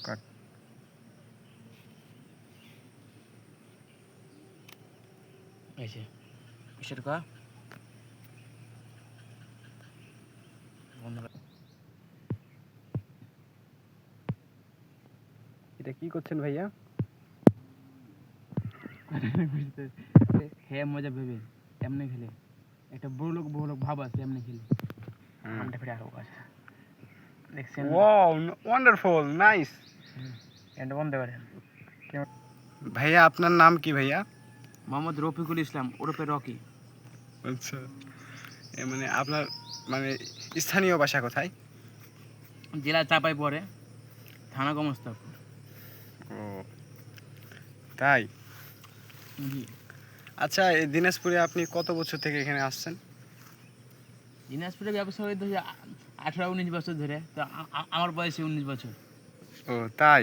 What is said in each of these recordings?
কাট। এই যে কিসের কা এটা কি করছেন ভাইয়া? খেয়ে মজা ভেবে এমনি খেলে একটা বড় লোক ভাব আছে এমনি খেলে আমটা ফিরে আরো আছে দেখছেন। Wow, wonderful, nice. এটা বন্ধ করেন। ভাইয়া আপনার নাম কি ভাইয়া? মোহাম্মদ রফিকুল ইসলাম ওরফে রকি। আচ্ছা, মানে আপনার মানে স্থানীয় বাসা কোথায়? জেলা চাপাই পড়ে, থানা গোমস্তাপুর। ও তাই। জি। আচ্ছা, এই দিনাজপুরে আপনি কত বছর থেকে এখানে আসছেন? দিনাজপুরে ব্যবসা হয়ে 18-19 বছর ধরে, তো আমার বয়সে 19 বছর। ও তাই।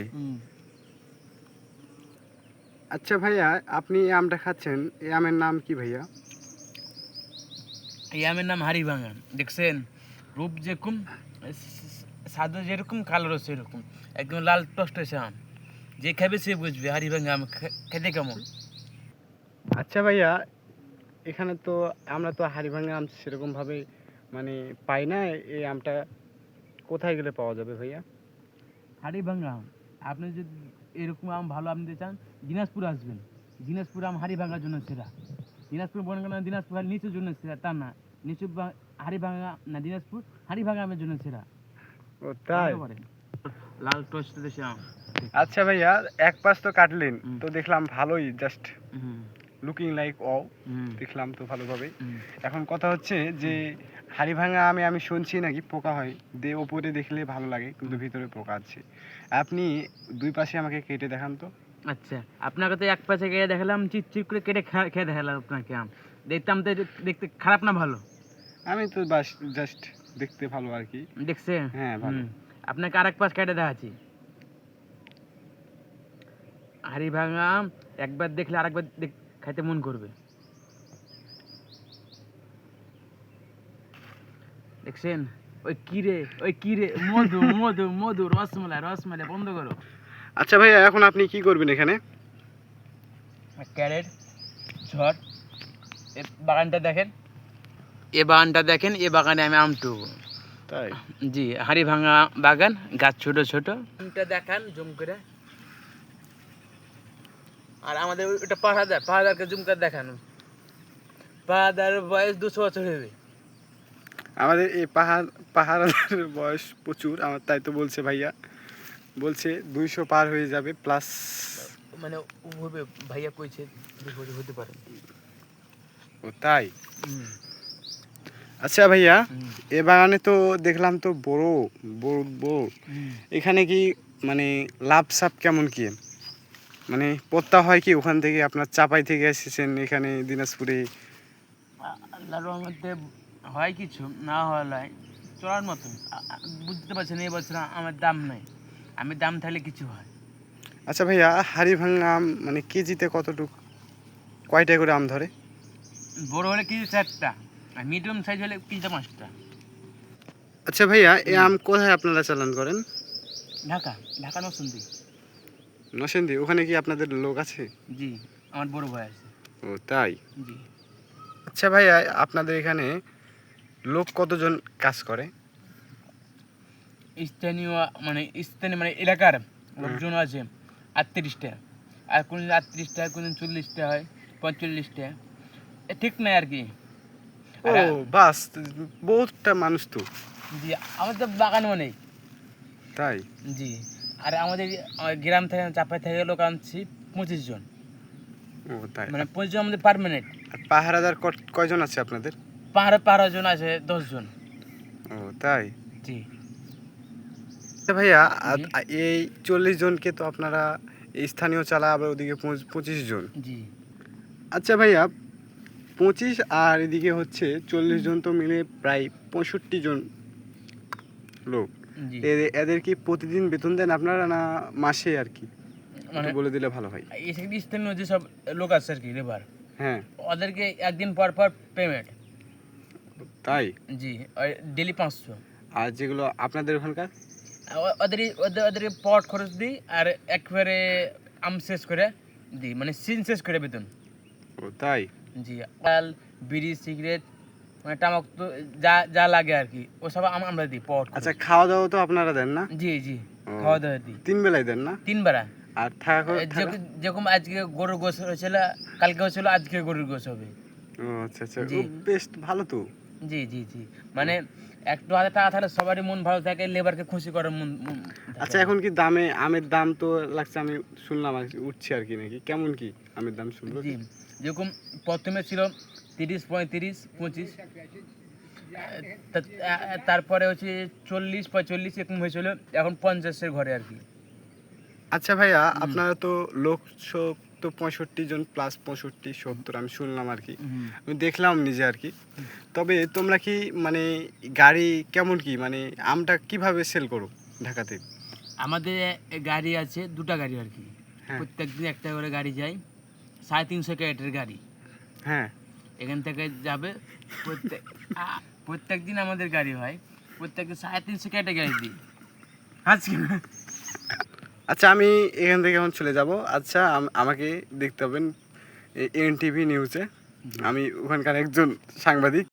আচ্ছা ভাইয়া, আপনি এই আমটা খাচ্ছেন, এই আমের নাম কি ভাইয়া? এই আমের নাম হাড়িভাঙা। দেখছেন রূপ যেরকম, স্বাদও যেরকম, কালারও সেরকম, একদম লাল টসটসে আম। যে খাবে সে বুঝবে হাড়িভাঙা আম খেতে কেমন। আচ্ছা ভাইয়া, এখানে তো আমরা তো হাড়িভাঙা আম সেরকমভাবে মানে পাই না। এই আমটা কোথায় গেলে পাওয়া যাবে ভাইয়া? হাড়িভাঙা আম আপনি যদি এরকম আম ভালো আম নিতে চান, দিনাজপুর আসবেন। দিনাজপুর আম হাড়িভাঙার জন্য সেরা। দিনাজপুর বনগাঁ দিনাজপুর নিচুর জন্য সেরা তা না, নিচু হাড়িভাঙা না, দিনাজপুর হাড়িভাঙা আমের জন্য সেরা। ও তাই। লাল টসটসে আম। আচ্ছা ভাইয়া, এক পাশ তো কাটলেন, তো দেখলাম ভালোই, জাস্ট লুকিং লাইক ও, দেখলাম তো ভালোভাবে। এখন কথা হচ্ছে যে হাড়িভাঙা আমে আমি শুনছি নাকি পোকা হয়, ওপরে দেখলে ভালো লাগে কিন্তু ভিতরে পোকা আছে। আপনি দুই পাশে আমাকে কেটে দেখান তো। আচ্ছা, আপনাকে তো এক পাশে কেটে দেখালাম, চিক করে কেটে খেয়ে দেখালাম আপনাকে আম। দেখতাম তো দেখতে খারাপ না ভালো? আমি তো বাস জাস্ট দেখতে ভালো আর কি। দেখছে? হ্যাঁ ভালো। আপনাকে আরেক পাশ কেটে দেখাচ্ছি। হাড়িভাঙা আম একবার দেখলে আরেকবার খাইতে মন করবে। দেখছেন? ওই কিরে মধু মধু মধু, রসমালাই বন্ধ করো। আচ্ছা ভাইয়া, এখন আপনি কি করবেন এখানে? ক্যারেট ঝড়, এ বাগানটা দেখেন, এ বাগানটা দেখেন, এ বাগানে আমি আম টুকু। তাই। জি, হাড়িভাঙা বাগান, গাছ ছোট ছোট। আমটা দেখান জুম করে। আর আমাদের ওটা পাহাড়দারকে জুম করে দেখানো। পাহাড়দারের বয়স 200 বছর হবে। আমাদের এই পাহাড়ের বয়স প্রচুর, আমার তাই তো বলছে ভাইয়া, বলছে 200 পার হয়ে যাবে প্লাস। মানে হবে, ভাইয়া কইছে 200 বছর হতে পারে। ও তাই। আচ্ছা ভাইয়া, এ বাগানে তো দেখলাম তো বড় বড় বড়, এখানে কি মানে লাভ সাপ কেমন কি, মানে পত্তা হয় কি ওখান থেকে? আপনার চাপাই থেকে এসেছেন এখানে দিনাজপুরে। আল্লাহর রহমতে হয় কিছু, না হয় চলার মতন। বুঝতে পারছেন এই বছর আমার দাম নাই, আমি দাম থাকলে কিছু হয়। আচ্ছা ভাইয়া, হাড়িভাঙা আম মানে কেজিতে কতটুক, কয়টা করে আম ধরে? বড় হলে কেজি 4টা, আর মিডিয়াম সাইজ হলে কেজিটা 5টা। আচ্ছা ভাইয়া, এই আম কোথায় আপনারা চালান করেন? ঢাকা নরসিংদী। নরসিংদী, ওখানে কি আপনাদের লোক আছে? জি, আমার বড় ভাই আছে। ও তাই। জি। আচ্ছা ভাইয়া, আপনাদের এখানে লোক কতজন কাজ করে? স্থানীয় মানে এলাকার লোকজন আছে 38টা, আর কোন 38টা, কোন 40টা হয়, 45টা, ঠিক নাই আর কি। ও বাস, বহুতটা মানুষ তো। জি, আমাদের বাগানও নেই। তাই। জি, আর আমাদের গ্রাম থেকে চাপাই থেকে লোক আনছি 25 জন। ও তাই। মানে 25 জন আমাদের পার্মানেন্ট। আর পাহারাদার কয়জন আছে আপনাদের? পাহাড় জন আছে 10 জন। ও তাই। জি। আচ্ছা ভাইয়া, জি। এই 40 জনকে তো আপনারা এই স্থানীয় চালা, আবার ওদিকে 25 জন। জি। আচ্ছা ভাইয়া, 25 আর এদিকে হচ্ছে 40 জন, তো মিলে প্রায় 65 জন লোক। জি। এদের কি প্রতিদিন বেতন দেন আপনারা না মাসে আর কি? মানে বলে দিলে ভালো হয়। স্থানীয় যেসব লোক আছে আর কি লেবার, হ্যাঁ। ওদেরকে একদিন পর পর পেমেন্ট। তাই। জি, ডেলি 500। আর যেগুলো আপনাদের ওখানকার? ওদের পট খরচ দিই আর একবারে আম শেষ করে দিই, মানে সিন শেষ করে বেতন। ও তাই? জি, আল বিড়ি সিগারেট মানে তামাক তো যা যা লাগে আর কি ওসব আমরা দিই পট খরচ। আচ্ছা, খাওয়া দাওয়া তো আপনারা দেন না? জি জি, ও। খাওয়া দাওয়া দিই 3 বেলায় দেন না? 3 বেলা। আর থাকা যেরকম আজকে গরুর গোশ হয়েছিল, কালকে হয়েছিল, আজকে গরুর গোশ হবে। ও আচ্ছা আচ্ছা, জি। ও বেশ ভালো তো। জি জি জি, মানে একটু হাতে টাকা থাকলে সবারই মন ভালো থাকে, লেবারকে খুশি করার মন থাকে। আচ্ছা, এখন কি আমের দাম তো লাগছে, আমি শুনলাম আর কি, উঠছে আর কি, নাকি কেমন কি আমের দাম শুনবো? জি, যেরকম প্রথমে ছিল 30, 35, 25, তারপরে হচ্ছে 40, 45 এরকম হয়েছিল, এখন 50-এর ঘরে আর কি। আচ্ছা ভাইয়া, আপনারা তো লোক শোক তো 65 জন প্লাস 65, 70 আমি শুনলাম আর কি, আমি দেখলাম নিজে আর কি। তবে তোমরা কি মানে গাড়ি কেমন কি, মানে আমটা কিভাবে সেল করো ঢাকাতে? আমাদের গাড়ি আছে, দুটা গাড়ি আর কি। হ্যাঁ। প্রত্যেকদিন একটা করে গাড়ি যায়, 350 ক্যারেটের গাড়ি হ্যাঁ। এখান থেকে যাবে। প্রত্যেক দিন আমাদের গাড়ি হয়, প্রত্যেকদিন 350 ক্যারেটের গাড়ি দিই আজকে। আচ্ছা, আমি এখান থেকে এখন চলে যাব। আচ্ছা, আমাকে দেখতে হবেন এনটিভি নিউজে, আমি ওখানকার একজন সাংবাদিক।